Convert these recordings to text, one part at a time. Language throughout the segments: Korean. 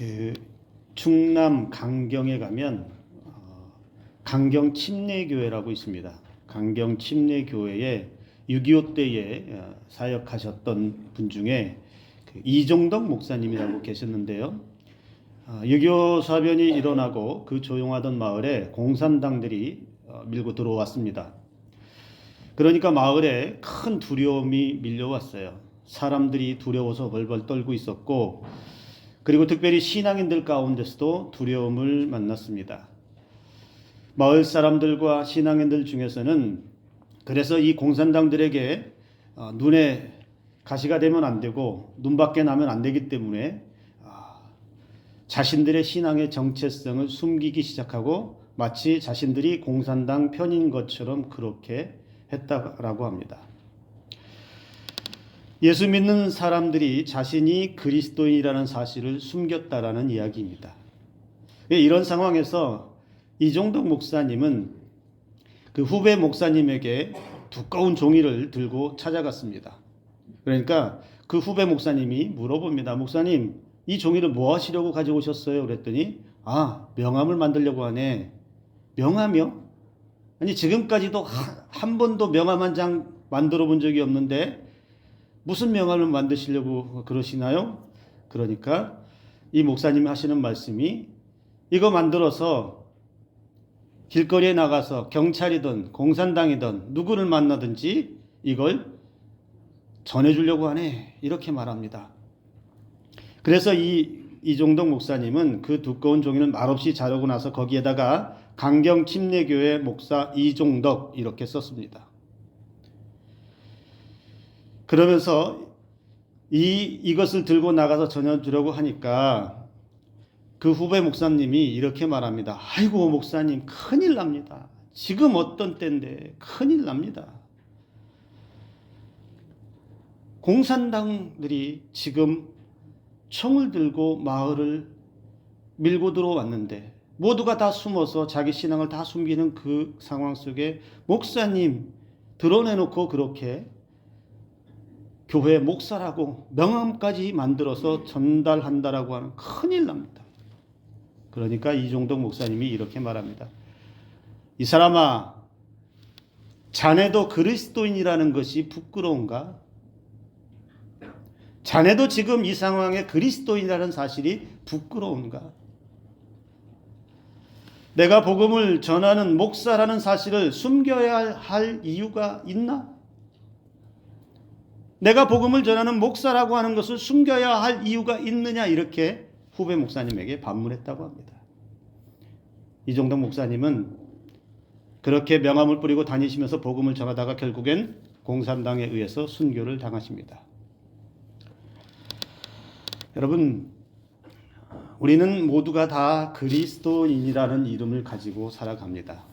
그 충남 강경에 가면 강경 침례교회라고 있습니다. 강경 침례교회에 6.25 때에 사역하셨던 분 중에 이종덕 목사님이라고 계셨는데요. 6.25 사변이 일어나고 그 조용하던 마을에 공산당들이 밀고 들어왔습니다. 그러니까 마을에 큰 두려움이 밀려왔어요. 사람들이 두려워서 벌벌 떨고 있었고, 그리고 특별히 신앙인들 가운데서도 두려움을 만났습니다. 마을 사람들과 신앙인들 중에서는 그래서 이 공산당들에게 눈에 가시가 되면 안 되고 눈밖에 나면 안 되기 때문에 자신들의 신앙의 정체성을 숨기기 시작하고 마치 자신들이 공산당 편인 것처럼 그렇게 했다라고 합니다. 예수 믿는 사람들이 자신이 그리스도인이라는 사실을 숨겼다라는 이야기입니다. 이런 상황에서 이종덕 목사님은 그 후배 목사님에게 두꺼운 종이를 들고 찾아갔습니다. 그러니까 그 후배 목사님이 물어봅니다. 목사님, 이 종이를 뭐 하시려고 가져오셨어요? 그랬더니 명함을 만들려고 하네. 명함이요? 아니, 지금까지도 한 번도 명함 한 장 만들어 본 적이 없는데 무슨 명함을 만드시려고 그러시나요? 그러니까 이 목사님이 하시는 말씀이, 이거 만들어서 길거리에 나가서 경찰이든 공산당이든 누구를 만나든지 이걸 전해주려고 하네, 이렇게 말합니다. 그래서 이종덕 목사님은 그 두꺼운 종이를 말없이 자르고 나서 거기에다가 강경 침례교회 목사 이종덕 이렇게 썼습니다. 그러면서 이것을 들고 나가서 전해주려고 하니까 그 후배 목사님이 이렇게 말합니다. 아이고 목사님, 큰일 납니다. 지금 어떤 때인데 큰일 납니다. 공산당들이 지금 총을 들고 마을을 밀고 들어왔는데 모두가 다 숨어서 자기 신앙을 다 숨기는 그 상황 속에 목사님 드러내놓고 그렇게 교회 목사라고 명함까지 만들어서 전달한다라고 하는, 큰일 납니다. 그러니까 이종덕 목사님이 이렇게 말합니다. 이 사람아, 자네도 그리스도인이라는 것이 부끄러운가? 자네도 지금 이 상황에 그리스도인이라는 사실이 부끄러운가? 내가 복음을 전하는 목사라는 사실을 숨겨야 할 이유가 있나? 내가 복음을 전하는 목사라고 하는 것을 숨겨야 할 이유가 있느냐? 이렇게 후배 목사님에게 반문했다고 합니다. 이종덕 목사님은 그렇게 명함을 뿌리고 다니시면서 복음을 전하다가 결국엔 공산당에 의해서 순교를 당하십니다. 여러분, 우리는 모두가 다 그리스도인이라는 이름을 가지고 살아갑니다.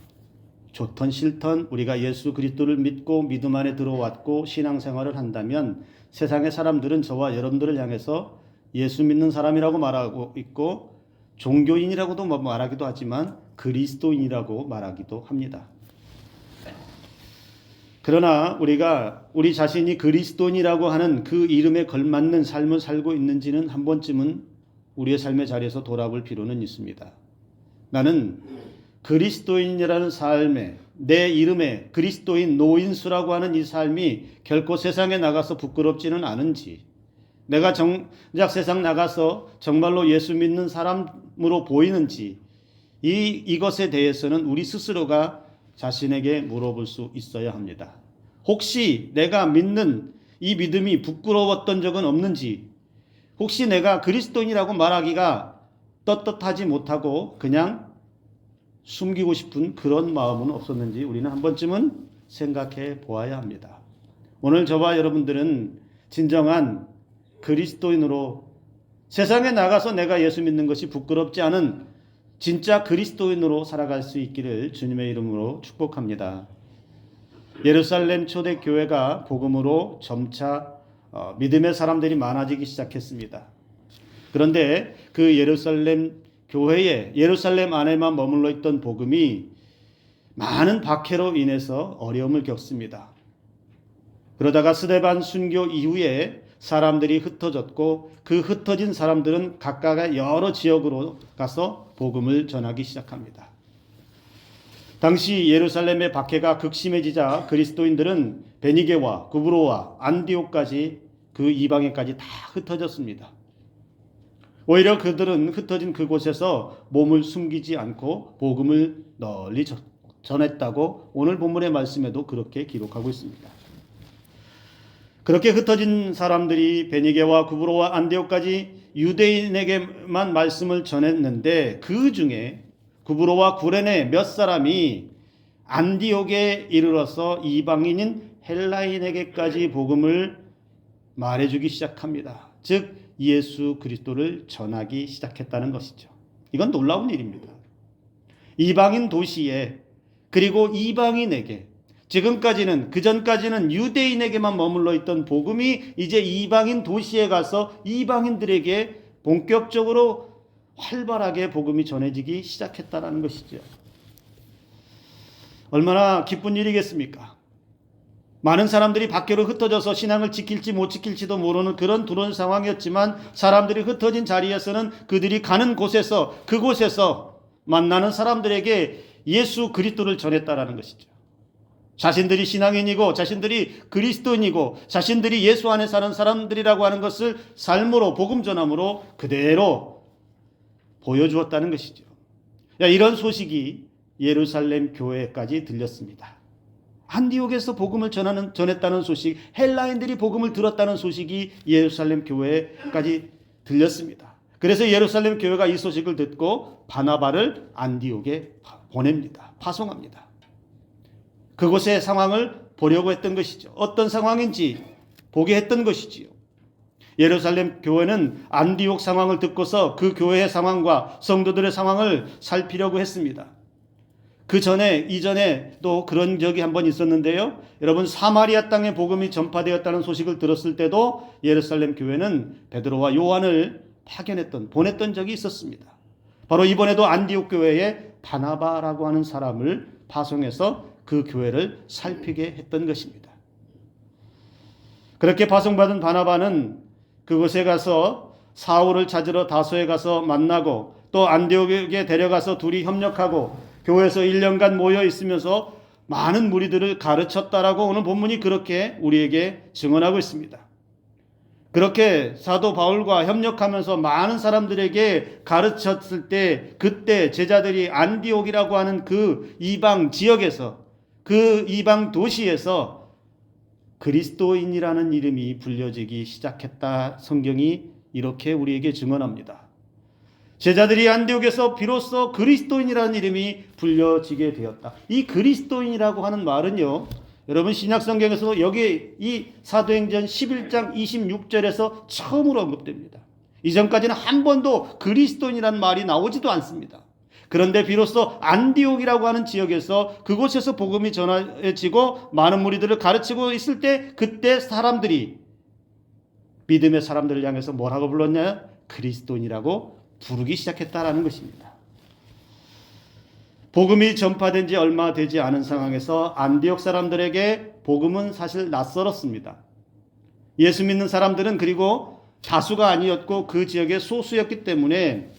좋던 싫던 우리가 예수 그리스도를 믿고 믿음 안에 들어왔고 신앙생활을 한다면 세상의 사람들은 저와 여러분들을 향해서 예수 믿는 사람이라고 말하고 있고 종교인이라고도 말하기도 하지만 그리스도인이라고 말하기도 합니다. 그러나 우리가 우리 자신이 그리스도인이라고 하는 그 이름에 걸맞는 삶을 살고 있는지는 한 번쯤은 우리의 삶의 자리에서 돌아볼 필요는 있습니다. 나는 그리스도인이라는 삶에, 내 이름에 그리스도인 노인수라고 하는 이 삶이 결코 세상에 나가서 부끄럽지는 않은지, 내가 정작 세상 나가서 정말로 예수 믿는 사람으로 보이는지, 이것에 대해서는 우리 스스로가 자신에게 물어볼 수 있어야 합니다. 혹시 내가 믿는 이 믿음이 부끄러웠던 적은 없는지, 혹시 내가 그리스도인이라고 말하기가 떳떳하지 못하고 그냥 숨기고 싶은 그런 마음은 없었는지 우리는 한 번쯤은 생각해 보아야 합니다. 오늘 저와 여러분들은 진정한 그리스도인으로 세상에 나가서 내가 예수 믿는 것이 부끄럽지 않은 진짜 그리스도인으로 살아갈 수 있기를 주님의 이름으로 축복합니다. 예루살렘 초대교회가 복음으로 점차 믿음의 사람들이 많아지기 시작했습니다. 그런데 그 예루살렘 교회에, 예루살렘 안에만 머물러 있던 복음이 많은 박해로 인해서 어려움을 겪습니다. 그러다가 스데반 순교 이후에 사람들이 흩어졌고 그 흩어진 사람들은 각각의 여러 지역으로 가서 복음을 전하기 시작합니다. 당시 예루살렘의 박해가 극심해지자 그리스도인들은 베니게와 구브로와 안디옥까지 그 이방에까지 다 흩어졌습니다. 오히려 그들은 흩어진 그곳에서 몸을 숨기지 않고 복음을 널리 전했다고 오늘 본문의 말씀에도 그렇게 기록하고 있습니다. 그렇게 흩어진 사람들이 베니게와 구브로와 안디옥까지 유대인에게만 말씀을 전했는데 그 중에 구브로와 구레네 몇 사람이 안디옥에 이르러서 이방인인 헬라인에게까지 복음을 말해주기 시작합니다. 즉 예수 그리스도를 전하기 시작했다는 것이죠. 이건 놀라운 일입니다. 이방인 도시에 그리고 이방인에게 지금까지는 그전까지는 유대인에게만 머물러 있던 복음이 이제 이방인 도시에 가서 이방인들에게 본격적으로 활발하게 복음이 전해지기 시작했다는 것이죠. 얼마나 기쁜 일이겠습니까? 많은 사람들이 밖으로 흩어져서 신앙을 지킬지 못 지킬지도 모르는 그런 두려운 상황이었지만 사람들이 흩어진 자리에서는 그들이 가는 곳에서 그곳에서 만나는 사람들에게 예수 그리스도를 전했다라는 것이죠. 자신들이 신앙인이고 자신들이 그리스도인이고 자신들이 예수 안에 사는 사람들이라고 하는 것을 삶으로 복음 전함으로 그대로 보여주었다는 것이죠. 이런 소식이 예루살렘 교회까지 들렸습니다. 안디옥에서 복음을 전했다는 소식, 헬라인들이 복음을 들었다는 소식이 예루살렘 교회까지 들렸습니다. 그래서 예루살렘 교회가 이 소식을 듣고 바나바를 안디옥에 보냅니다. 파송합니다. 그곳의 상황을 보려고 했던 것이죠. 어떤 상황인지 보게 했던 것이지요. 예루살렘 교회는 안디옥 상황을 듣고서 그 교회의 상황과 성도들의 상황을 살피려고 했습니다. 이전에 또 그런 적이 한번 있었는데요. 여러분, 사마리아 땅에 복음이 전파되었다는 소식을 들었을 때도 예루살렘 교회는 베드로와 요한을 보냈던 적이 있었습니다. 바로 이번에도 안디옥 교회에 바나바라고 하는 사람을 파송해서 그 교회를 살피게 했던 것입니다. 그렇게 파송받은 바나바는 그곳에 가서 사울을 찾으러 다소에 가서 만나고 또 안디옥에 데려가서 둘이 협력하고 교회에서 1년간 모여 있으면서 많은 무리들을 가르쳤다라고 오늘 본문이 그렇게 우리에게 증언하고 있습니다. 그렇게 사도 바울과 협력하면서 많은 사람들에게 가르쳤을 때 그때 제자들이 안디옥이라고 하는 그 이방 지역에서 그 이방 도시에서 그리스도인이라는 이름이 불려지기 시작했다. 성경이 이렇게 우리에게 증언합니다. 제자들이 안디옥에서 비로소 그리스도인이라는 이름이 불려지게 되었다. 이 그리스도인이라고 하는 말은요, 여러분 신약성경에서 여기 이 사도행전 11장 26절에서 처음으로 언급됩니다. 이전까지는 한 번도 그리스도인이라는 말이 나오지도 않습니다. 그런데 비로소 안디옥이라고 하는 지역에서 그곳에서 복음이 전해지고 많은 무리들을 가르치고 있을 때 그때 사람들이 믿음의 사람들을 향해서 뭐라고 불렀냐? 그리스도인이라고 부르기 시작했다라는 것입니다. 복음이 전파된 지 얼마 되지 않은 상황에서 안디옥 사람들에게 복음은 사실 낯설었습니다. 예수 믿는 사람들은 그리고 다수가 아니었고 그 지역의 소수였기 때문에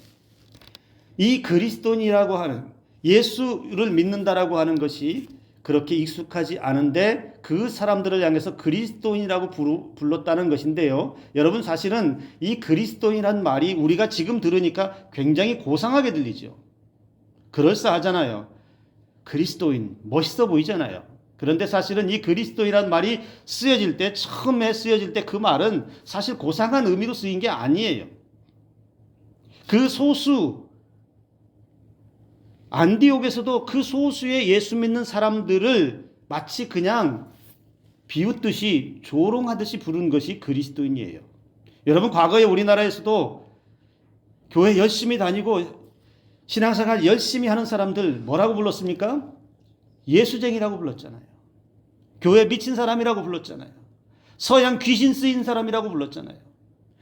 이 그리스도인이라고 하는 예수를 믿는다라고 하는 것이 그렇게 익숙하지 않은데 그 사람들을 향해서 그리스도인이라고 불렀다는 것인데요. 여러분 사실은 이 그리스도인이라는 말이 우리가 지금 들으니까 굉장히 고상하게 들리죠. 그럴싸하잖아요. 그리스도인 멋있어 보이잖아요. 그런데 사실은 이 그리스도인이라는 말이 처음에 쓰여질 때 그 말은 사실 고상한 의미로 쓰인 게 아니에요. 그 소수 안디옥에서도 그 소수의 예수 믿는 사람들을 마치 그냥 비웃듯이 조롱하듯이 부른 것이 그리스도인이에요. 여러분 과거에 우리나라에서도 교회 열심히 다니고 신앙생활 열심히 하는 사람들 뭐라고 불렀습니까? 예수쟁이라고 불렀잖아요. 교회 미친 사람이라고 불렀잖아요. 서양 귀신 쓰인 사람이라고 불렀잖아요.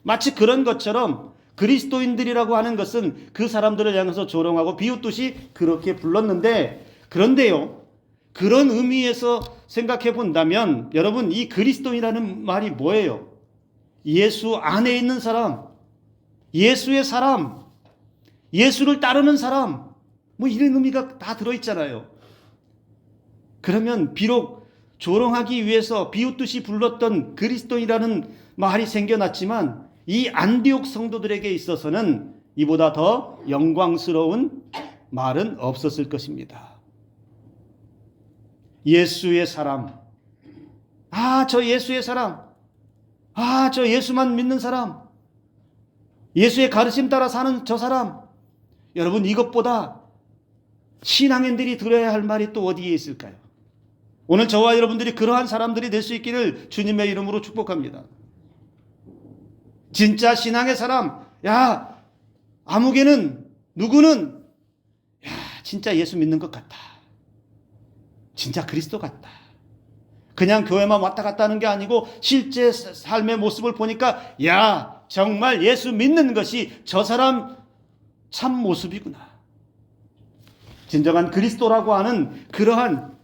마치 그런 것처럼 그리스도인들이라고 하는 것은 그 사람들을 향해서 조롱하고 비웃듯이 그렇게 불렀는데, 그런데요, 그런 의미에서 생각해 본다면 여러분 이 그리스도인이라는 말이 뭐예요? 예수 안에 있는 사람, 예수의 사람, 예수를 따르는 사람, 뭐 이런 의미가 다 들어있잖아요. 그러면 비록 조롱하기 위해서 비웃듯이 불렀던 그리스도인이라는 말이 생겨났지만 이 안디옥 성도들에게 있어서는 이보다 더 영광스러운 말은 없었을 것입니다. 예수의 사람, 저 예수의 사람, 저 예수만 믿는 사람, 예수의 가르침 따라 사는 저 사람. 여러분, 이것보다 신앙인들이 들어야 할 말이 또 어디에 있을까요? 오늘 저와 여러분들이 그러한 사람들이 될 수 있기를 주님의 이름으로 축복합니다. 진짜 신앙의 사람, 아무개는, 누구는, 진짜 예수 믿는 것 같다. 진짜 그리스도 같다. 그냥 교회만 왔다 갔다 하는 게 아니고 실제 삶의 모습을 보니까 정말 예수 믿는 것이 저 사람 참 모습이구나. 진정한 그리스도라고 하는 그러한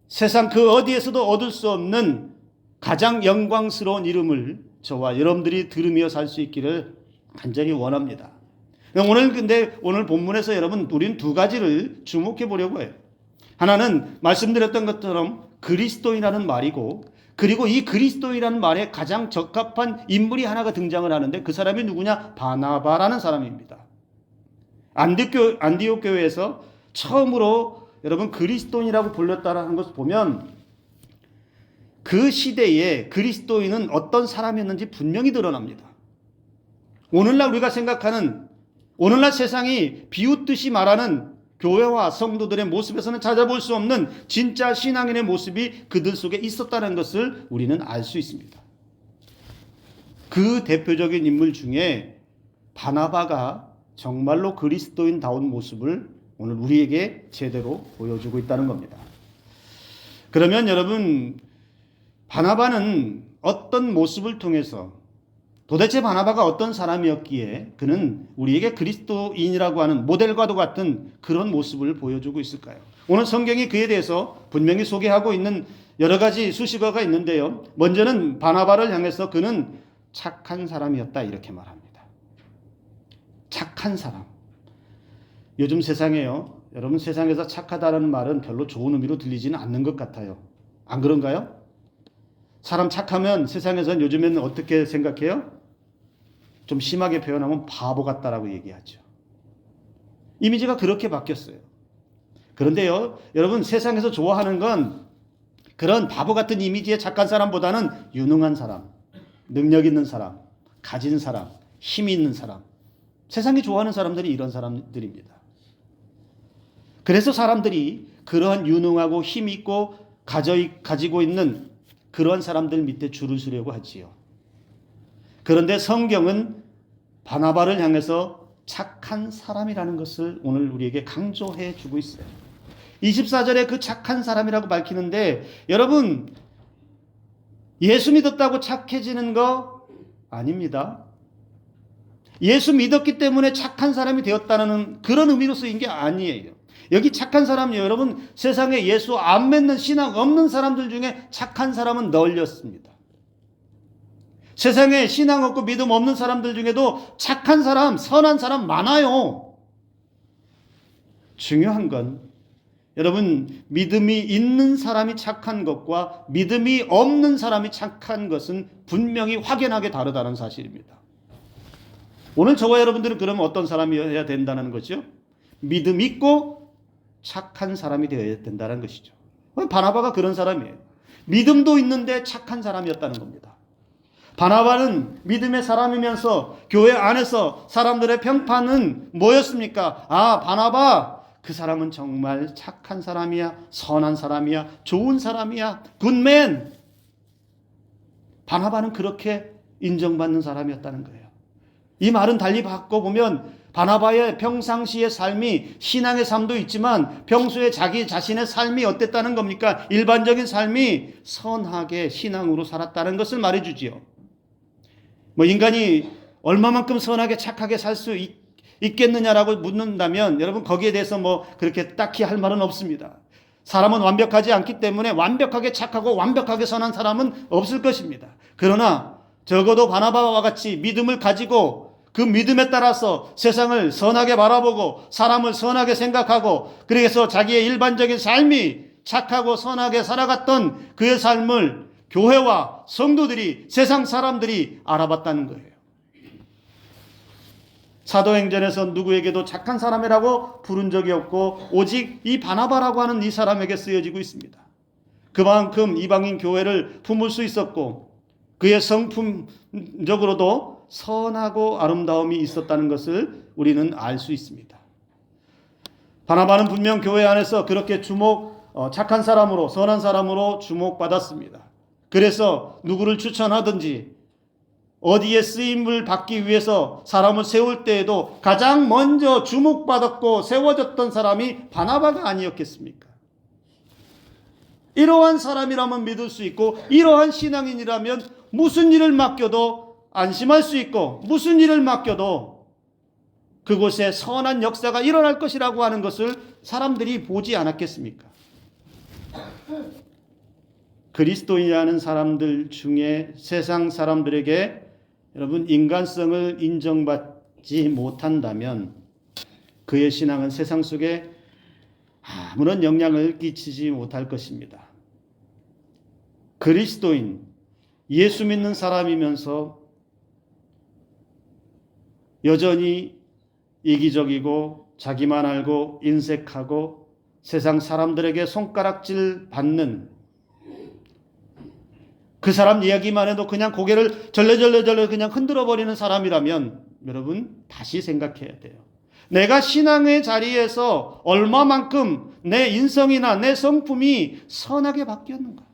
세상 그 어디에서도 얻을 수 없는 가장 영광스러운 이름을 저와 여러분들이 들으며 살 수 있기를 간절히 원합니다. 오늘 본문에서 여러분, 우리는 두 가지를 주목해 보려고 해요. 하나는 말씀드렸던 것처럼 그리스도인이라는 말이고, 그리고 이 그리스도인이라는 말에 가장 적합한 인물이 하나가 등장을 하는데 그 사람이 누구냐? 바나바라는 사람입니다. 안디옥 교회에서 처음으로 여러분 그리스도인이라고 불렸다는 것을 보면 그 시대에 그리스도인은 어떤 사람이었는지 분명히 드러납니다. 오늘날 우리가 생각하는, 오늘날 세상이 비웃듯이 말하는 교회와 성도들의 모습에서는 찾아볼 수 없는 진짜 신앙인의 모습이 그들 속에 있었다는 것을 우리는 알 수 있습니다. 그 대표적인 인물 중에 바나바가 정말로 그리스도인다운 모습을 오늘 우리에게 제대로 보여주고 있다는 겁니다. 그러면 여러분, 바나바는 어떤 모습을 통해서, 도대체 바나바가 어떤 사람이었기에 그는 우리에게 그리스도인이라고 하는 모델과도 같은 그런 모습을 보여주고 있을까요? 오늘 성경이 그에 대해서 분명히 소개하고 있는 여러 가지 수식어가 있는데요. 먼저는 바나바를 향해서 그는 착한 사람이었다 이렇게 말합니다. 착한 사람. 요즘 세상에요, 여러분, 세상에서 착하다는 말은 별로 좋은 의미로 들리지는 않는 것 같아요. 안 그런가요? 사람 착하면 세상에서는 요즘에는 어떻게 생각해요? 좀 심하게 표현하면 바보 같다라고 얘기하죠. 이미지가 그렇게 바뀌었어요. 그런데요, 여러분, 세상에서 좋아하는 건 그런 바보 같은 이미지의 착한 사람보다는 유능한 사람, 능력 있는 사람, 가진 사람, 힘이 있는 사람. 세상이 좋아하는 사람들이 이런 사람들입니다. 그래서 사람들이 그러한 유능하고 힘 있고 가지고 있는 그런 사람들 밑에 줄을 서려고 하지요. 그런데 성경은 바나바를 향해서 착한 사람이라는 것을 오늘 우리에게 강조해 주고 있어요. 24절에 그 착한 사람이라고 밝히는데, 여러분, 예수 믿었다고 착해지는 거 아닙니다. 예수 믿었기 때문에 착한 사람이 되었다는 그런 의미로 쓰인 게 아니에요. 여기 착한 사람이 여러분, 세상에 예수 안 믿는 신앙 없는 사람들 중에 착한 사람은 널렸습니다. 세상에 신앙 없고 믿음 없는 사람들 중에도 착한 사람, 선한 사람 많아요. 중요한 건 여러분, 믿음이 있는 사람이 착한 것과 믿음이 없는 사람이 착한 것은 분명히 확연하게 다르다는 사실입니다. 오늘 저와 여러분들은 그러면 어떤 사람이어야 된다는 거죠? 믿음 있고 착한 사람이 되어야 된다는 것이죠. 바나바가 그런 사람이에요. 믿음도 있는데 착한 사람이었다는 겁니다. 바나바는 믿음의 사람이면서 교회 안에서 사람들의 평판은 뭐였습니까? 바나바, 그 사람은 정말 착한 사람이야, 선한 사람이야, 좋은 사람이야, 굿맨. 바나바는 그렇게 인정받는 사람이었다는 거예요. 이 말은 달리 바꿔보면 바나바의 평상시의 삶이, 신앙의 삶도 있지만 평소에 자기 자신의 삶이 어땠다는 겁니까? 일반적인 삶이 선하게 신앙으로 살았다는 것을 말해주지요. 인간이 얼마만큼 선하게 착하게 살 수 있겠느냐라고 묻는다면 여러분, 거기에 대해서 그렇게 딱히 할 말은 없습니다. 사람은 완벽하지 않기 때문에 완벽하게 착하고 완벽하게 선한 사람은 없을 것입니다. 그러나 적어도 바나바와 같이 믿음을 가지고 그 믿음에 따라서 세상을 선하게 바라보고 사람을 선하게 생각하고 그래서 자기의 일반적인 삶이 착하고 선하게 살아갔던 그의 삶을 교회와 성도들이, 세상 사람들이 알아봤다는 거예요. 사도행전에서 누구에게도 착한 사람이라고 부른 적이 없고 오직 이 바나바라고 하는 이 사람에게 쓰여지고 있습니다. 그만큼 이방인 교회를 품을 수 있었고 그의 성품적으로도 선하고 아름다움이 있었다는 것을 우리는 알 수 있습니다. 바나바는 분명 교회 안에서 그렇게 착한 사람으로, 선한 사람으로 주목받았습니다. 그래서 누구를 추천하든지 어디에 쓰임을 받기 위해서 사람을 세울 때에도 가장 먼저 주목받았고 세워졌던 사람이 바나바가 아니었겠습니까? 이러한 사람이라면 믿을 수 있고 이러한 신앙인이라면 무슨 일을 맡겨도 안심할 수 있고 무슨 일을 맡겨도 그곳에 선한 역사가 일어날 것이라고 하는 것을 사람들이 보지 않았겠습니까? 그리스도인이라는 사람들 중에 세상 사람들에게 여러분 인간성을 인정받지 못한다면 그의 신앙은 세상 속에 아무런 영향을 끼치지 못할 것입니다. 그리스도인, 예수 믿는 사람이면서 여전히 이기적이고 자기만 알고 인색하고 세상 사람들에게 손가락질 받는 그 사람 이야기만 해도 그냥 고개를 절레절레 그냥 흔들어 버리는 사람이라면 여러분 다시 생각해야 돼요. 내가 신앙의 자리에서 얼마만큼 내 인성이나 내 성품이 선하게 바뀌었는가?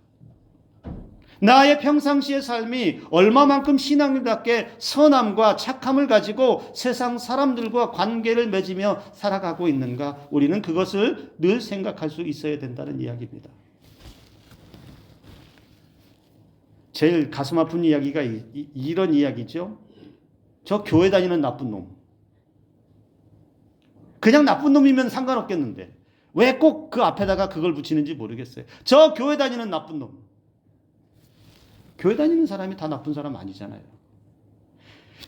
나의 평상시의 삶이 얼마만큼 신앙인답게 선함과 착함을 가지고 세상 사람들과 관계를 맺으며 살아가고 있는가? 우리는 그것을 늘 생각할 수 있어야 된다는 이야기입니다. 제일 가슴 아픈 이야기가 이런 이야기죠. 저 교회 다니는 나쁜 놈. 그냥 나쁜 놈이면 상관없겠는데 왜 꼭 그 앞에다가 그걸 붙이는지 모르겠어요. 저 교회 다니는 나쁜 놈. 교회 다니는 사람이 다 나쁜 사람 아니잖아요.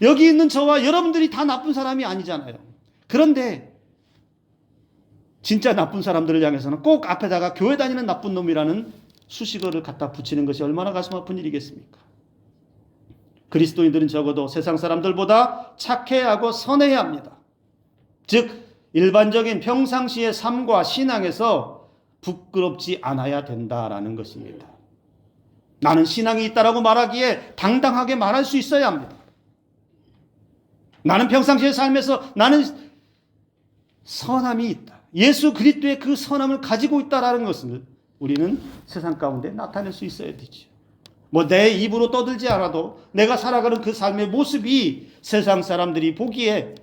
여기 있는 저와 여러분들이 다 나쁜 사람이 아니잖아요. 그런데 진짜 나쁜 사람들을 향해서는 꼭 앞에다가 교회 다니는 나쁜 놈이라는 수식어를 갖다 붙이는 것이 얼마나 가슴 아픈 일이겠습니까? 그리스도인들은 적어도 세상 사람들보다 착해야 하고 선해야 합니다. 즉 일반적인 평상시의 삶과 신앙에서 부끄럽지 않아야 된다라는 것입니다. 나는 신앙이 있다라고 말하기에 당당하게 말할 수 있어야 합니다. 나는 평상시의 삶에서 나는 선함이 있다. 예수 그리스도의 그 선함을 가지고 있다라는 것을 우리는 세상 가운데 나타낼 수 있어야 되죠. 내 입으로 떠들지 않아도 내가 살아가는 그 삶의 모습이 세상 사람들이 보기에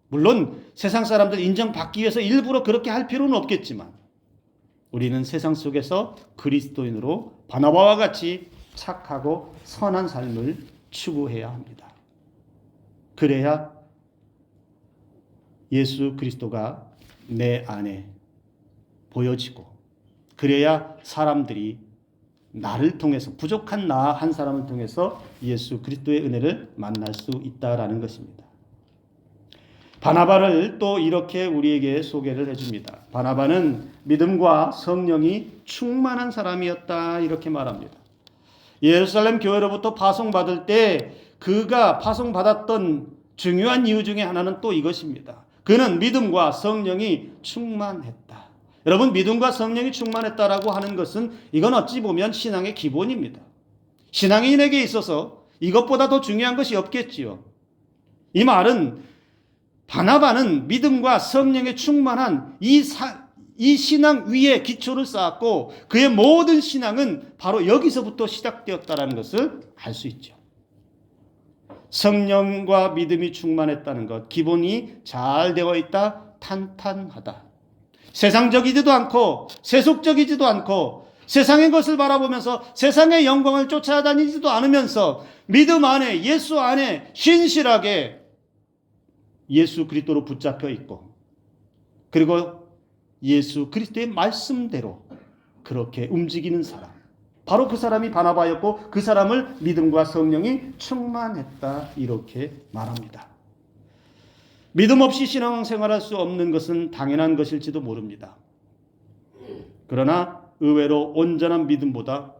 물론 세상 사람들 인정받기 위해서 일부러 그렇게 할 필요는 없겠지만 우리는 세상 속에서 그리스도인으로 바나바와 같이 착하고 선한 삶을 추구해야 합니다. 그래야 예수 그리스도가 내 안에 보여지고 그래야 사람들이 나를 통해서 부족한 나 한 사람을 통해서 예수 그리스도의 은혜를 만날 수 있다라는 것입니다. 바나바를 또 이렇게 우리에게 소개를 해줍니다. 바나바는 믿음과 성령이 충만한 사람이었다 이렇게 말합니다. 예루살렘 교회로부터 파송받을 때 그가 파송받았던 중요한 이유 중에 하나는 또 이것입니다. 그는 믿음과 성령이 충만했다. 여러분 믿음과 성령이 충만했다라고 하는 것은 이건 어찌 보면 신앙의 기본입니다. 신앙인에게 있어서 이것보다 더 중요한 것이 없겠지요. 이 말은 바나바는 믿음과 성령에 충만한 이 신앙 위에 기초를 쌓았고 그의 모든 신앙은 바로 여기서부터 시작되었다는 것을 알 수 있죠. 성령과 믿음이 충만했다는 것, 기본이 잘 되어 있다, 탄탄하다. 세상적이지도 않고 세속적이지도 않고 세상의 것을 바라보면서 세상의 영광을 쫓아다니지도 않으면서 믿음 안에 예수 안에 신실하게 예수 그리스도로 붙잡혀 있고 그리고 예수 그리스도의 말씀대로 그렇게 움직이는 사람 바로 그 사람이 바나바였고 그 사람을 믿음과 성령이 충만했다 이렇게 말합니다. 믿음 없이 신앙생활할 수 없는 것은 당연한 것일지도 모릅니다. 그러나 의외로 온전한 믿음보다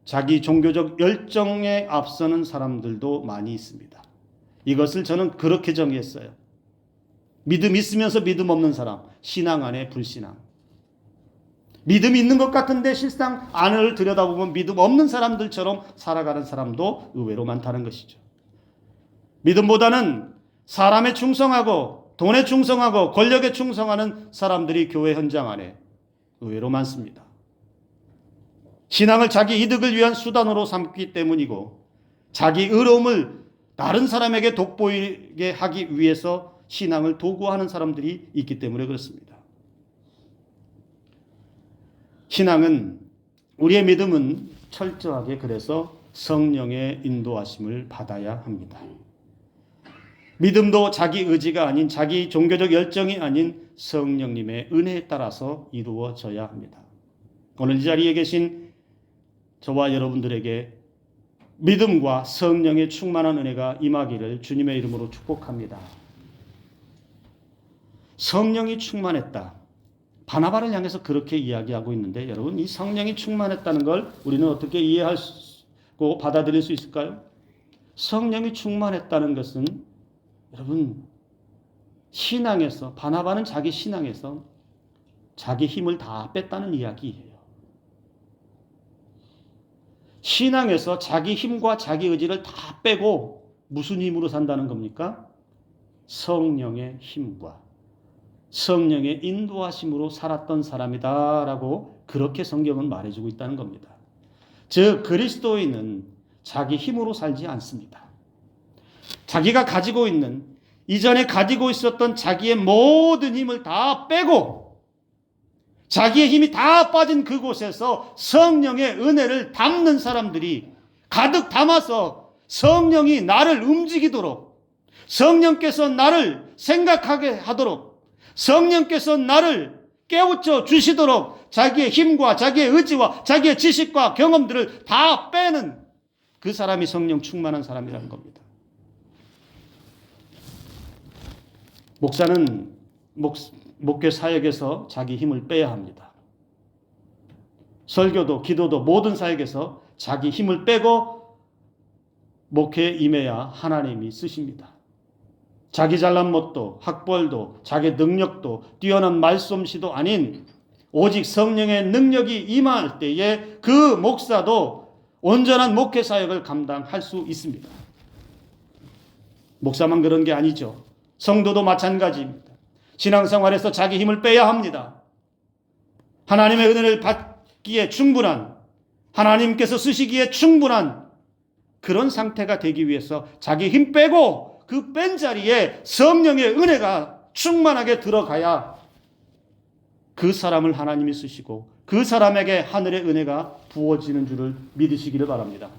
자기 종교적 열정에 앞서는 사람들도 많이 있습니다. 이것을 저는 그렇게 정의했어요. 믿음 있으면서 믿음 없는 사람, 신앙 안에 불신앙. 믿음이 있는 것 같은데 실상 안을 들여다보면 믿음 없는 사람들처럼 살아가는 사람도 의외로 많다는 것이죠. 믿음보다는 사람에 충성하고 돈에 충성하고 권력에 충성하는 사람들이 교회 현장 안에 의외로 많습니다. 신앙을 자기 이득을 위한 수단으로 삼기 때문이고 자기 의로움을 다른 사람에게 돋보이게 하기 위해서 신앙을 도구화하는 사람들이 있기 때문에 그렇습니다. 신앙은 우리의 믿음은 철저하게 그래서 성령의 인도하심을 받아야 합니다. 믿음도 자기 의지가 아닌 자기 종교적 열정이 아닌 성령님의 은혜에 따라서 이루어져야 합니다. 오늘 이 자리에 계신 저와 여러분들에게 믿음과 성령의 충만한 은혜가 임하기를 주님의 이름으로 축복합니다. 성령이 충만했다. 바나바를 향해서 그렇게 이야기하고 있는데 여러분 이 성령이 충만했다는 걸 우리는 어떻게 이해하고 받아들일 수 있을까요? 성령이 충만했다는 것은 여러분 신앙에서 바나바는 자기 신앙에서 자기 힘을 다 뺐다는 이야기예요. 신앙에서 자기 힘과 자기 의지를 다 빼고 무슨 힘으로 산다는 겁니까? 성령의 힘과 성령의 인도하심으로 살았던 사람이다라고 그렇게 성경은 말해주고 있다는 겁니다. 즉 그리스도인은 자기 힘으로 살지 않습니다. 자기가 가지고 있는 이전에 가지고 있었던 자기의 모든 힘을 다 빼고 자기의 힘이 다 빠진 그곳에서 성령의 은혜를 담는 사람들이 가득 담아서 성령이 나를 움직이도록 성령께서 나를 생각하게 하도록 성령께서 나를 깨우쳐 주시도록 자기의 힘과 자기의 의지와 자기의 지식과 경험들을 다 빼는 그 사람이 성령 충만한 사람이라는 겁니다. 목사는 목회 사역에서 자기 힘을 빼야 합니다. 설교도 기도도 모든 사역에서 자기 힘을 빼고 목회에 임해야 하나님이 쓰십니다. 자기 잘난 못도 학벌도 자기 능력도 뛰어난 말솜씨도 아닌 오직 성령의 능력이 임할 때에 그 목사도 온전한 목회 사역을 감당할 수 있습니다. 목사만 그런 게 아니죠. 성도도 마찬가지입니다. 신앙생활에서 자기 힘을 빼야 합니다. 하나님의 은혜를 받기에 충분한 하나님께서 쓰시기에 충분한 그런 상태가 되기 위해서 자기 힘 빼고 그 뺀 자리에 성령의 은혜가 충만하게 들어가야 그 사람을 하나님이 쓰시고 그 사람에게 하늘의 은혜가 부어지는 줄을 믿으시기를 바랍니다.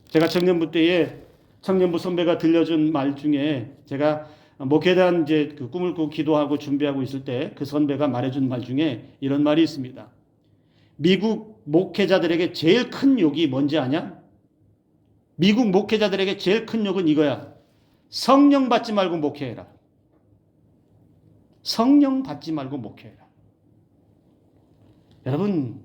제가 청년부 때에 청년부 선배가 들려준 말 중에 제가 목회에 대한 이제 그 꿈을 꾸고 기도하고 준비하고 있을 때 그 선배가 말해준 말 중에 이런 말이 있습니다. 미국 목회자들에게 제일 큰 욕이 뭔지 아냐? 미국 목회자들에게 제일 큰 욕은 이거야. 성령 받지 말고 목회해라. 성령 받지 말고 목회해라. 여러분,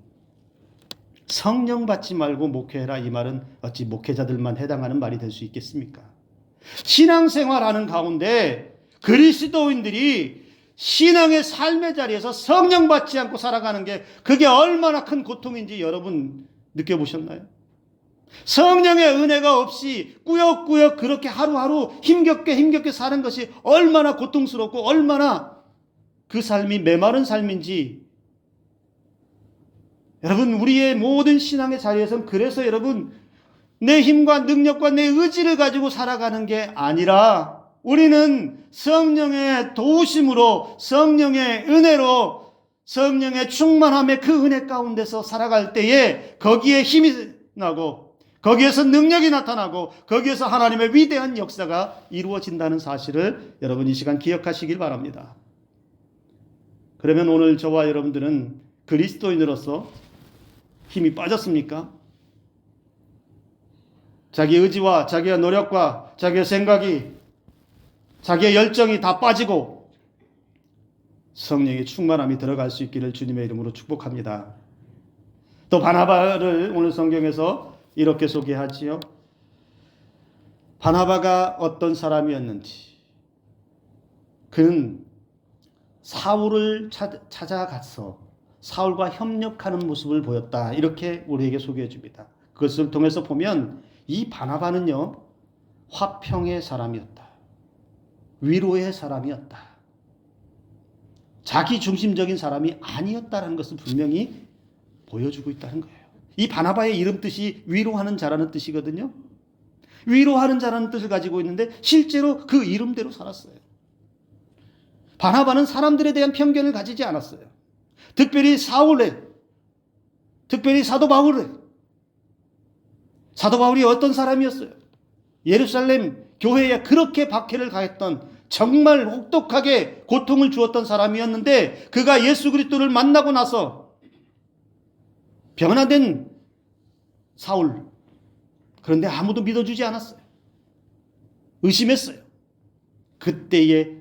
성령 받지 말고 목회해라 이 말은 어찌 목회자들만 해당하는 말이 될 수 있겠습니까? 신앙생활하는 가운데 그리스도인들이 신앙의 삶의 자리에서 성령 받지 않고 살아가는 게 그게 얼마나 큰 고통인지 여러분 느껴보셨나요? 성령의 은혜가 없이 꾸역꾸역 그렇게 하루하루 힘겹게 사는 것이 얼마나 고통스럽고 얼마나 그 삶이 메마른 삶인지 여러분 우리의 모든 신앙의 자리에서는 그래서 여러분 내 힘과 능력과 내 의지를 가지고 살아가는 게 아니라 우리는 성령의 도우심으로 성령의 은혜로 성령의 충만함의 그 은혜 가운데서 살아갈 때에 거기에 힘이 나고 거기에서 능력이 나타나고 거기에서 하나님의 위대한 역사가 이루어진다는 사실을 여러분 이 시간 기억하시길 바랍니다. 그러면 오늘 저와 여러분들은 그리스도인으로서 힘이 빠졌습니까? 자기의 의지와 자기의 노력과 자기의 생각이, 자기의 열정이 다 빠지고 성령의 충만함이 들어갈 수 있기를 주님의 이름으로 축복합니다. 또 바나바를 오늘 성경에서 이렇게 소개하지요. 바나바가 어떤 사람이었는지, 그는 사울을 찾아가서 사울과 협력하는 모습을 보였다. 이렇게 우리에게 소개해 줍니다. 그것을 통해서 보면 이 바나바는요, 화평의 사람이었다. 위로의 사람이었다. 자기 중심적인 사람이 아니었다는 것을 분명히 보여주고 있다는 거예요. 이 바나바의 이름 뜻이 위로하는 자라는 뜻이거든요. 위로하는 자라는 뜻을 가지고 있는데 실제로 그 이름대로 살았어요. 바나바는 사람들에 대한 편견을 가지지 않았어요. 특별히 사도 바울이 어떤 사람이었어요? 예루살렘 교회에 그렇게 박해를 가했던, 정말 혹독하게 고통을 주었던 사람이었는데, 그가 예수 그리스도를 만나고 나서 변화된 사울, 그런데 아무도 믿어주지 않았어요. 의심했어요. 그때에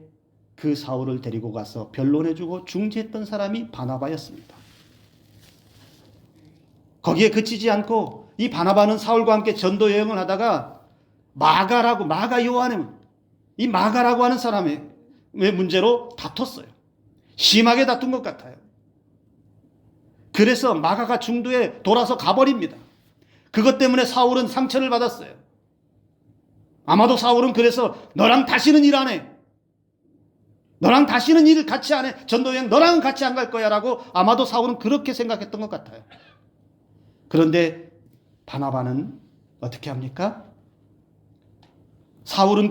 그 사울을 데리고 가서 변론해주고 중재했던 사람이 바나바였습니다. 거기에 그치지 않고 이 바나바는 사울과 함께 전도 여행을 하다가 마가 요한의, 이 마가라고 하는 사람의 문제로 다퉜어요. 심하게 다툰 것 같아요. 그래서 마가가 중도에 돌아서 가버립니다. 그것 때문에 사울은 상처를 받았어요. 아마도 사울은 그래서 너랑 다시는 일 안 해. 너랑 다시는 일 같이 안 해. 전도여행 너랑은 같이 안 갈 거야 라고 아마도 사울은 그렇게 생각했던 것 같아요. 그런데 바나바는 어떻게 합니까? 사울은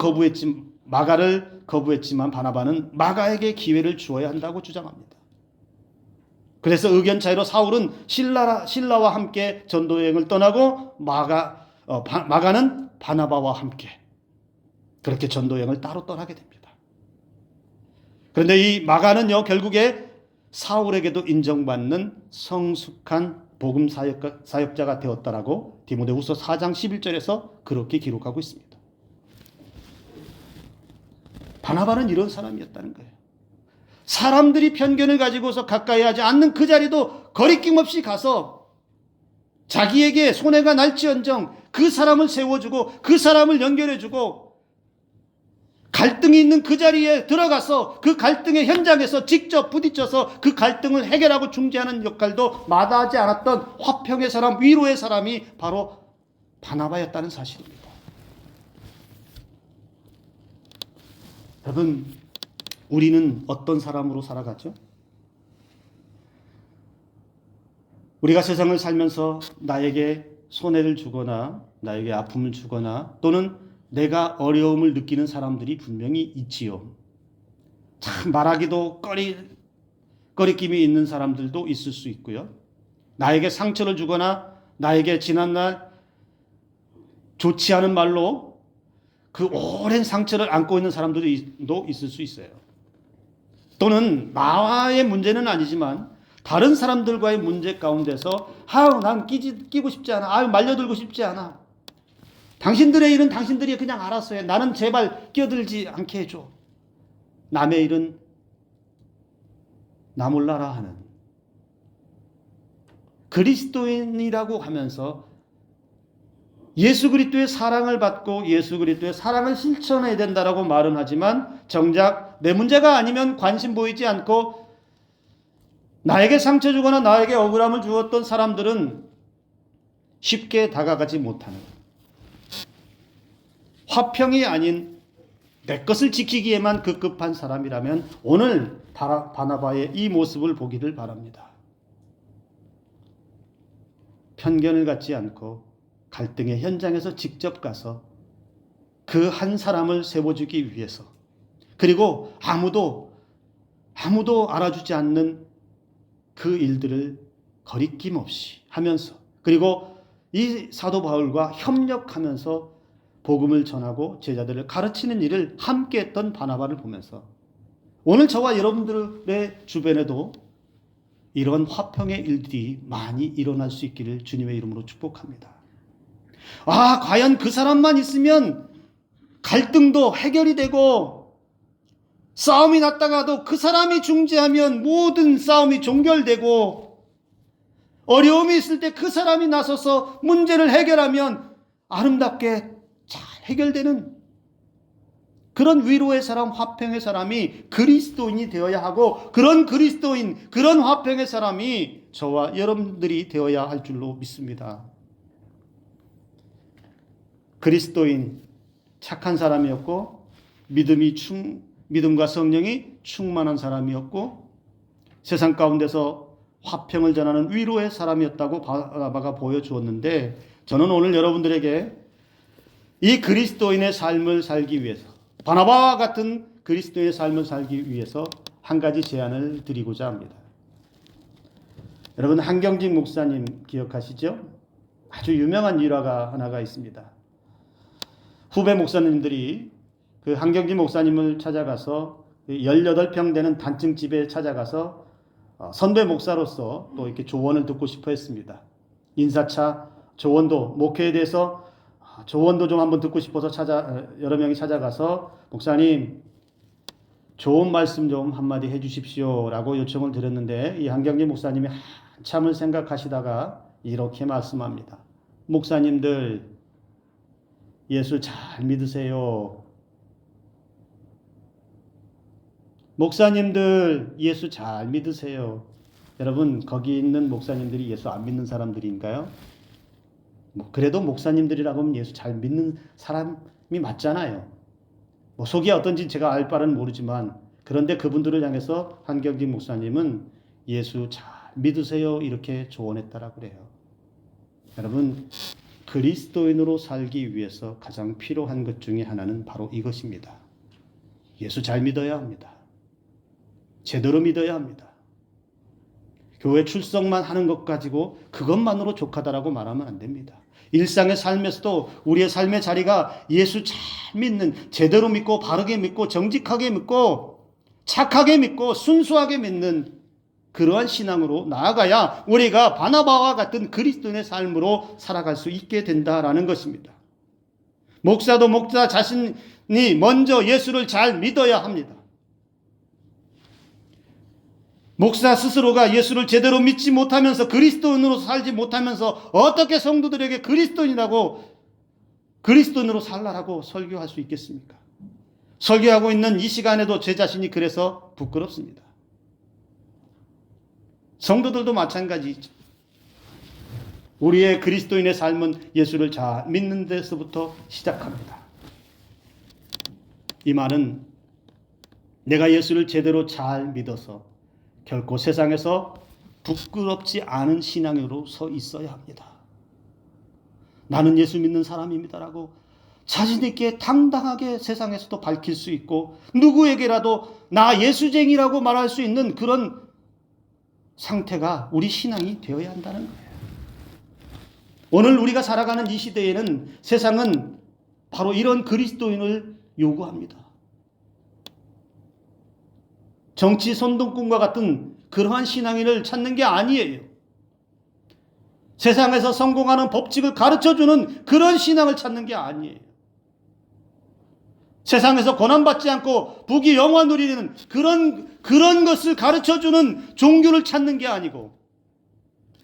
마가를 거부했지만 바나바는 마가에게 기회를 주어야 한다고 주장합니다. 그래서 의견 차이로 사울은 신라와 함께 전도여행을 떠나고 마가는 바나바와 함께 그렇게 전도여행을 따로 떠나게 됩니다. 그런데 이 마가는요, 결국에 사울에게도 인정받는 성숙한 복음 사역자가 되었다라고 디모데후서 4장 11절에서 그렇게 기록하고 있습니다. 바나바는 이런 사람이었다는 거예요. 사람들이 편견을 가지고서 가까이 하지 않는 그 자리도 거리낌 없이 가서 자기에게 손해가 날지언정 그 사람을 세워주고 그 사람을 연결해주고, 갈등이 있는 그 자리에 들어가서 그 갈등의 현장에서 직접 부딪혀서 그 갈등을 해결하고 중재하는 역할도 마다하지 않았던 화평의 사람, 위로의 사람이 바로 바나바였다는 사실입니다. 여러분, 우리는 어떤 사람으로 살아가죠? 우리가 세상을 살면서 나에게 손해를 주거나 나에게 아픔을 주거나 또는 내가 어려움을 느끼는 사람들이 분명히 있지요. 참 말하기도 꺼리낌이 있는 사람들도 있을 수 있고요. 나에게 상처를 주거나 나에게 지난날 좋지 않은 말로 그 오랜 상처를 안고 있는 사람들도 있을 수 있어요. 또는 나와의 문제는 아니지만 다른 사람들과의 문제 가운데서 난 끼고 싶지 않아. 말려들고 싶지 않아. 당신들의 일은 당신들이 그냥 알아서 해. 나는 제발 끼어들지 않게 해줘. 남의 일은 나 몰라라 하는, 그리스도인이라고 하면서 예수 그리스도의 사랑을 받고 예수 그리스도의 사랑을 실천해야 된다라고 말은 하지만 정작 내 문제가 아니면 관심 보이지 않고 나에게 상처 주거나 나에게 억울함을 주었던 사람들은 쉽게 다가가지 못하는, 화평이 아닌 내 것을 지키기에만 급급한 사람이라면 오늘 바나바의 이 모습을 보기를 바랍니다. 편견을 갖지 않고 갈등의 현장에서 직접 가서 그 한 사람을 세워주기 위해서, 그리고 아무도 알아주지 않는 그 일들을 거리낌 없이 하면서, 그리고 이 사도 바울과 협력하면서 복음을 전하고 제자들을 가르치는 일을 함께 했던 바나바를 보면서 오늘 저와 여러분들의 주변에도 이런 화평의 일들이 많이 일어날 수 있기를 주님의 이름으로 축복합니다. 과연 그 사람만 있으면 갈등도 해결이 되고 싸움이 났다가도 그 사람이 중재하면 모든 싸움이 종결되고 어려움이 있을 때 그 사람이 나서서 문제를 해결하면 아름답게 잘 해결되는 그런 위로의 사람, 화평의 사람이 그리스도인이 되어야 하고 그런 그리스도인, 그런 화평의 사람이 저와 여러분들이 되어야 할 줄로 믿습니다. 그리스도인, 착한 사람이었고 믿음과 성령이 충만한 사람이었고 세상 가운데서 화평을 전하는 위로의 사람이었다고 바나바가 보여주었는데 저는 오늘 여러분들에게 이 그리스도인의 삶을 살기 위해서 바나바와 같은 그리스도의 삶을 살기 위해서 한 가지 제안을 드리고자 합니다. 여러분 한경직 목사님 기억하시죠? 아주 유명한 일화가 하나가 있습니다. 후배 목사님들이 그 한경직 목사님을 찾아가서 18평 되는 단층 집에 찾아가서 선배 목사로서 또 이렇게 조언을 듣고 싶어 했습니다. 인사차, 조언도, 목회에 대해서 조언도 좀 한번 듣고 싶어서 여러 명이 찾아가서 목사님 좋은 말씀 좀 한마디 해주십시오 라고 요청을 드렸는데 이 한경직 목사님이 한참을 생각하시다가 이렇게 말씀합니다. 목사님들 예수 잘 믿으세요. 목사님들 예수 잘 믿으세요. 여러분 거기 있는 목사님들이 예수 안 믿는 사람들인가요? 그래도 목사님들이라고 하면 예수 잘 믿는 사람이 맞잖아요. 속이 어떤지 제가 알 바는 모르지만 그런데 그분들을 향해서 한경직 목사님은 예수 잘 믿으세요 이렇게 조언했다라고 그래요. 여러분 그리스도인으로 살기 위해서 가장 필요한 것 중에 하나는 바로 이것입니다. 예수 잘 믿어야 합니다. 제대로 믿어야 합니다. 교회 출석만 하는 것 가지고 그것만으로 족하다라고 말하면 안 됩니다. 일상의 삶에서도 우리의 삶의 자리가 예수 잘 믿는, 제대로 믿고 바르게 믿고 정직하게 믿고 착하게 믿고 순수하게 믿는 그러한 신앙으로 나아가야 우리가 바나바와 같은 그리스도인의 삶으로 살아갈 수 있게 된다라는 것입니다. 목사도 목사 자신이 먼저 예수를 잘 믿어야 합니다. 목사 스스로가 예수를 제대로 믿지 못하면서 그리스도인으로 살지 못하면서 어떻게 성도들에게 그리스도인으로 살라라고 설교할 수 있겠습니까? 설교하고 있는 이 시간에도 제 자신이 그래서 부끄럽습니다. 성도들도 마찬가지죠. 우리의 그리스도인의 삶은 예수를 잘 믿는 데서부터 시작합니다. 이 말은 내가 예수를 제대로 잘 믿어서 결코 세상에서 부끄럽지 않은 신앙으로 서 있어야 합니다. 나는 예수 믿는 사람입니다라고 자신 있게 당당하게 세상에서도 밝힐 수 있고 누구에게라도 나 예수쟁이라고 말할 수 있는 그런 상태가 우리 신앙이 되어야 한다는 거예요. 오늘 우리가 살아가는 이 시대에는 세상은 바로 이런 그리스도인을 요구합니다. 정치 선동꾼과 같은 그러한 신앙인을 찾는 게 아니에요. 세상에서 성공하는 법칙을 가르쳐주는 그런 신앙을 찾는 게 아니에요. 세상에서 고난받지 않고 부귀 영화 누리는 그런 것을 가르쳐주는 종교를 찾는 게 아니고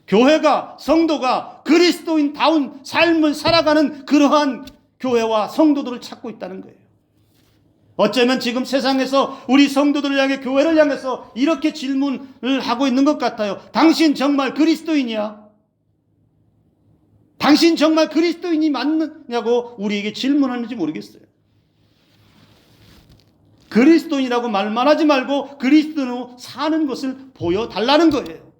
교회가 성도가 그리스도인다운 삶을 살아가는 그러한 교회와 성도들을 찾고 있다는 거예요. 어쩌면 지금 세상에서 우리 성도들을 향해 교회를 향해서 이렇게 질문을 하고 있는 것 같아요. 당신 정말 그리스도인이야? 당신 정말 그리스도인이 맞느냐고 우리에게 질문하는지 모르겠어요. 그리스도인이라고 말만 하지 말고 그리스도인으로 사는 것을 보여달라는 거예요.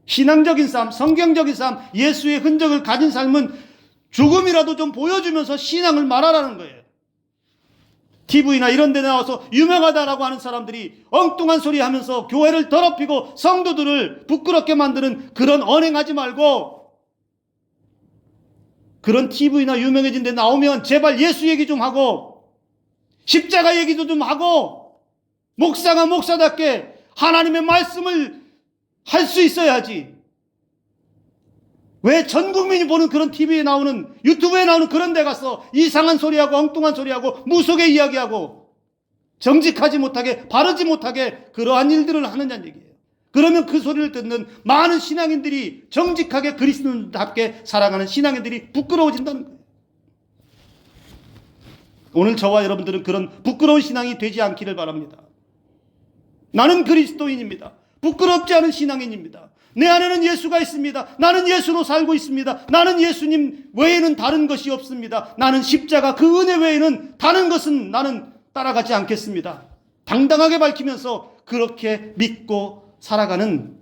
신앙적인 삶, 성경적인 삶, 예수의 흔적을 가진 삶은 조금이라도 좀 보여주면서 신앙을 말하라는 거예요. TV나 이런 데 나와서 유명하다라고 하는 사람들이 엉뚱한 소리 하면서 교회를 더럽히고 성도들을 부끄럽게 만드는 그런 언행하지 말고 그런 TV나 유명해진 데 나오면 제발 예수 얘기 좀 하고 십자가 얘기도 좀 하고 목사가 목사답게 하나님의 말씀을 할 수 있어야지. 왜 전 국민이 보는 그런 TV에 나오는, 유튜브에 나오는 그런 데 가서 이상한 소리하고 엉뚱한 소리하고 무속의 이야기하고 정직하지 못하게, 바르지 못하게 그러한 일들을 하느냐는 얘기예요. 그러면 그 소리를 듣는 많은 신앙인들이, 정직하게 그리스도인답게 살아가는 신앙인들이 부끄러워진다는 거예요. 오늘 저와 여러분들은 그런 부끄러운 신앙이 되지 않기를 바랍니다. 나는 그리스도인입니다. 부끄럽지 않은 신앙인입니다. 내 안에는 예수가 있습니다. 나는 예수로 살고 있습니다. 나는 예수님 외에는 다른 것이 없습니다. 나는 십자가 그 은혜 외에는 다른 것은 나는 따라가지 않겠습니다. 당당하게 밝히면서 그렇게 믿고 살아가는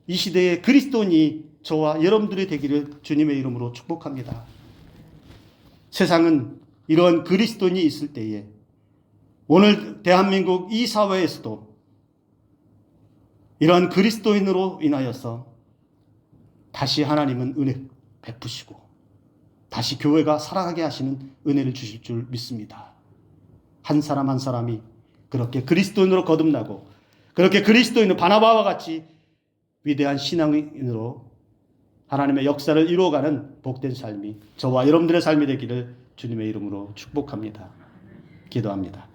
이 시대의 그리스도인이 저와 여러분들이 되기를 주님의 이름으로 축복합니다. 세상은 이런 그리스도인이 있을 때에 오늘 대한민국 이 사회에서도 이러한 그리스도인으로 인하여서 다시 하나님은 은혜 베푸시고 다시 교회가 살아가게 하시는 은혜를 주실 줄 믿습니다. 한 사람 한 사람이 그렇게 그리스도인으로 거듭나고 그렇게 그리스도인으로 바나바와 같이 위대한 신앙인으로 하나님의 역사를 이루어가는 복된 삶이 저와 여러분들의 삶이 되기를 주님의 이름으로 축복합니다. 기도합니다.